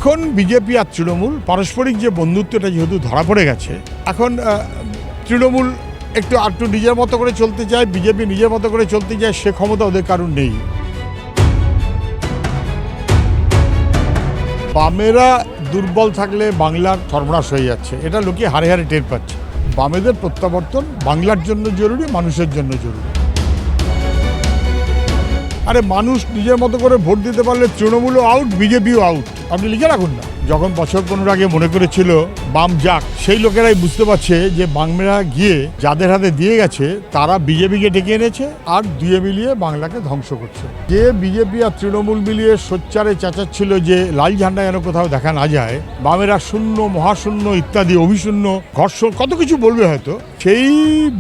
এখন বিজেপি আর তৃণমূল পারস্পরিক যে বন্ধুত্বটা যেহেতু ধরা পড়ে গেছে, এখন তৃণমূল একটু নিজের মতো করে চলতে চায়, বিজেপি নিজের মতো করে চলতে চায়, সে ক্ষমতা ওদের কারণ নেই। বামেরা দুর্বল থাকলে বাংলার সর্বনাশ হয়ে যাচ্ছে, এটা লোকে হারে হারে টের পাচ্ছে। বামেদের প্রত্যাবর্তন বাংলার জন্য জরুরি, মানুষের জন্য জরুরি। আরে মানুষ নিজের মতো করে ভোট দিতে পারলে তৃণমূলও আউট, বিজেপিও আউট। আপনি লিখে রাখুন না। যখন বছর 15 আগে মনে করেছিল বাম যাক, সেই লোকেরাই বুঝতে পারছে যে বামেরা গিয়ে যাদের হাতে দিয়ে গেছে তারা বিজেপিকে ডেকে এনেছে আর দুয়ে মিলিয়ে বাংলাকে ধ্বংস করছে। যে বিজেপি আর তৃণমূল মিলিয়ে সোচ্চারে চেঁচাচ্ছিল যে লাল ঝান্ডা যেন কোথাও দেখা না যায়, বামেরা শূন্য, মহাশূন্য ইত্যাদি, অভিশূন্য, ঘর্ষণ, কত কিছু বলবে হয়তো, সেই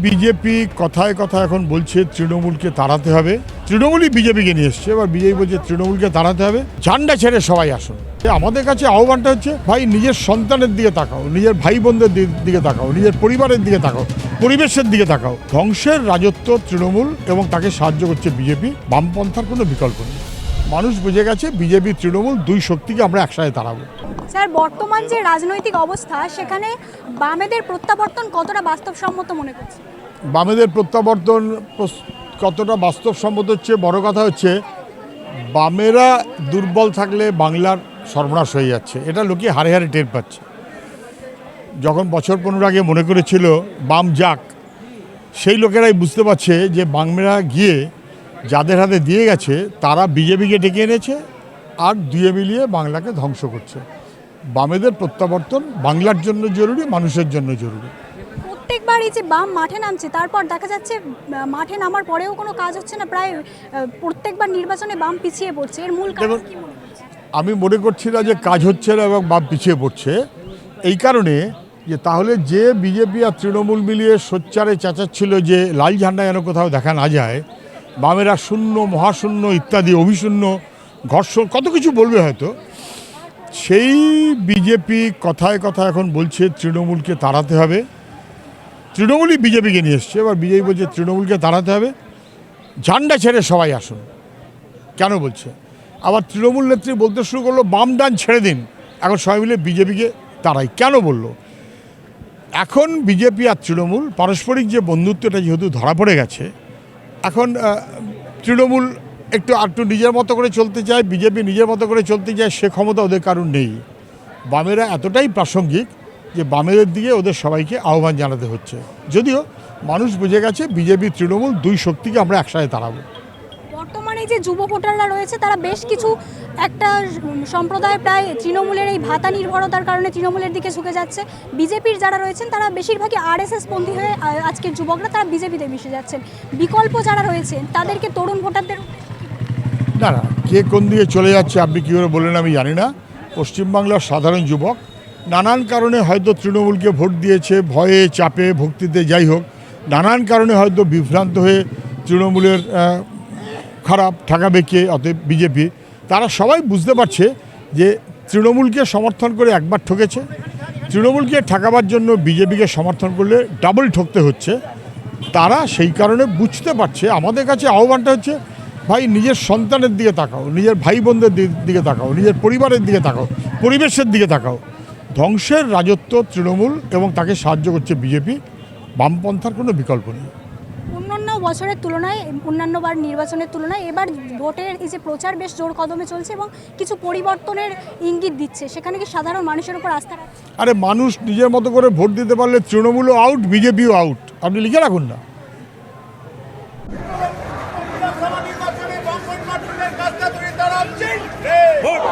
বিজেপি কথায় কথায় এখন বলছে তৃণমূলকে তাড়াতে হবে। তৃণমূলই বিজেপিকে নিয়ে এসছে, এবার বিজেপি বলছে তৃণমূলকে তাড়াতে হবে, ঝান্ডা ছেড়ে সবাই আসুন। আমাদের কাছে আহ্বানটা হচ্ছে, ভাই নিজের সন্তানের দিকে তাকাও, নিজের ভাই বোনদের দিকে তাকাও, নিজের পরিবারের দিকে তাকাও, পরিবেশের দিকে তাকাও। ধ্বংসের রাজত্ব তৃণমূল এবং তাকে সাহায্য করছে বিজেপি। বামপন্থার কোনো বিকল্প নেই। মানুষ বুঝে গেছে বিজেপি তৃণমূল দুই শক্তিকে আমরা একসাথে তাড়াবো। স্যার, বর্তমান যে রাজনৈতিক অবস্থা, সেখানে বামেদের প্রত্যাবর্তন কতটা বাস্তবসম্মত মনে করছে? বামেদের প্রত্যাবর্তন কতটা বাস্তবসম্মত হচ্ছে, বড় কথা হচ্ছে বামেরা দুর্বল থাকলে বাংলার সর্বনাশ হয়ে যাচ্ছে, এটা লোকে হারে হারে টের পাচ্ছে। যখন বছর 15 আগে মনে করেছিল বাম যাক, সেই লোকেরাই বুঝতে পারছে যে বামেরা গিয়ে যাদের হাতে দিয়ে গেছে তারা বিজেপিকে ডেকে এনেছে আর দুয়ে মিলিয়ে বাংলাকে ধ্বংস করছে। বামেদের প্রত্যাবর্তন বাংলার জন্য জরুরি, মানুষের জন্য জরুরি। প্রত্যেকবার এই যে বাম মাঠে নামছে, তারপর দেখা যাচ্ছে মাঠে নামার পরেও কোনো কাজ হচ্ছে না, প্রায় প্রত্যেকবার নির্বাচনে বাম পিছিয়ে পড়ছে। এর মূল কারণ কি মনে হচ্ছে? আমি মনে করছি না যে কাজ হচ্ছে না এবং বাম পিছিয়ে পড়ছে, এই কারণে যে তাহলে যে বিজেপি আর তৃণমূল মিলিয়ে সোচ্চারে চেঁচাচ্ছিল যে লাল ঝান্ডা যেন কোথাও দেখা না যায়, বামেরা শূন্য, মহাশূন্য ইত্যাদি, অভিশূন্য, ঘর্ষণ, কত কিছু বলবে হয়তো, সেই বিজেপি কথায় কথায় এখন বলছে তৃণমূলকে তাড়াতে হবে। তৃণমূলই বিজেপিকে নিয়ে এসছে, এবার বিজেপি বলছে তৃণমূলকে তাড়াতে হবে, ঝান্ডা ছেড়ে সবাই আসুন। কেন বলছে? আবার তৃণমূল নেত্রী বলতে শুরু করলো বাম ডান ছেড়ে দিন, এখন সবাই মিলে বিজেপিকে তাড়াই। কেন বললো? এখন বিজেপি আর তৃণমূল পারস্পরিক যে বন্ধুত্বটা যেহেতু ধরা পড়ে গেছে, এখন তৃণমূল একটু নিজের মতো করে চলতে চায়, বিজেপি নিজের মতো করে চলতে চায়, সে ক্ষমতা ওদের কারণ নেই। বামেরা এতটাই প্রাসঙ্গিক যে বামেদের দিকে ওদের সবাইকে আহ্বান জানাতে হচ্ছে। যদিও মানুষ বুঝে গেছে বিজেপি তৃণমূল দুই শক্তিকে আমরা একসাথে তাড়াবো। বর্তমানে যে যুব ভোটাররা রয়েছে, তারা বেশ কিছু একটা সম্প্রদায় প্রায় তৃণমূলের এই ভাতা নির্ভরতার কারণে তৃণমূলের দিকে ঝুঁকে যাচ্ছে। বিজেপির যারা রয়েছেন তারা বেশিরভাগই RSS পন্থী হয়ে, আজকের যুবকরা তারা বিজেপিতে মিশে যাচ্ছেন। বিকল্প যারা রয়েছেন তাদেরকে, তরুণ ভোটারদের না, কে কোন দিকে চলে যাচ্ছে আপনি কী করে বললেন আমি জানি না। পশ্চিমবাংলার সাধারণ যুবক নানান কারণে হয়তো তৃণমূলকে ভোট দিয়েছে, ভয়ে, চাপে, ভক্তিতে, যাই হোক, নানান কারণে হয়তো বিভ্রান্ত হয়ে তৃণমূলের খারাপ ঠেকাবে কে, অতএব বিজেপি, তারা সবাই বুঝতে পারছে যে তৃণমূলকে সমর্থন করে একবার ঠকেছে, তৃণমূলকে ঠেকাবার জন্য বিজেপিকে সমর্থন করলে ডাবল ঠকতে হচ্ছে। তারা সেই কারণে বুঝতে পারছে। আমাদের কাছে আহ্বানটা হচ্ছে, ভাই নিজের সন্তানের দিকে তাকাও, নিজের ভাই বোনদের দিকে তাকাও, নিজের পরিবারের দিকে তাকাও, পরিবেশের দিকে তাকাও। ধ্বংসের রাজত্ব তৃণমূল এবং তাকে সাহায্য করছে বিজেপি। বামপন্থার কোনো বিকল্প নেই। অন্যান্য বছরের তুলনায়, অন্যান্যবার নির্বাচনের তুলনায় এবার ভোটের এই যে প্রচার বেশ জোর কদমে চলছে এবং কিছু পরিবর্তনের ইঙ্গিত দিচ্ছে, সেখানে কি সাধারণ মানুষের উপর আস্থা রাখছে? আরে মানুষ নিজের মতো করে ভোট দিতে পারলে তৃণমূলও আউট, বিজেপিও আউট। আপনি লিখে রাখুন না। ভোট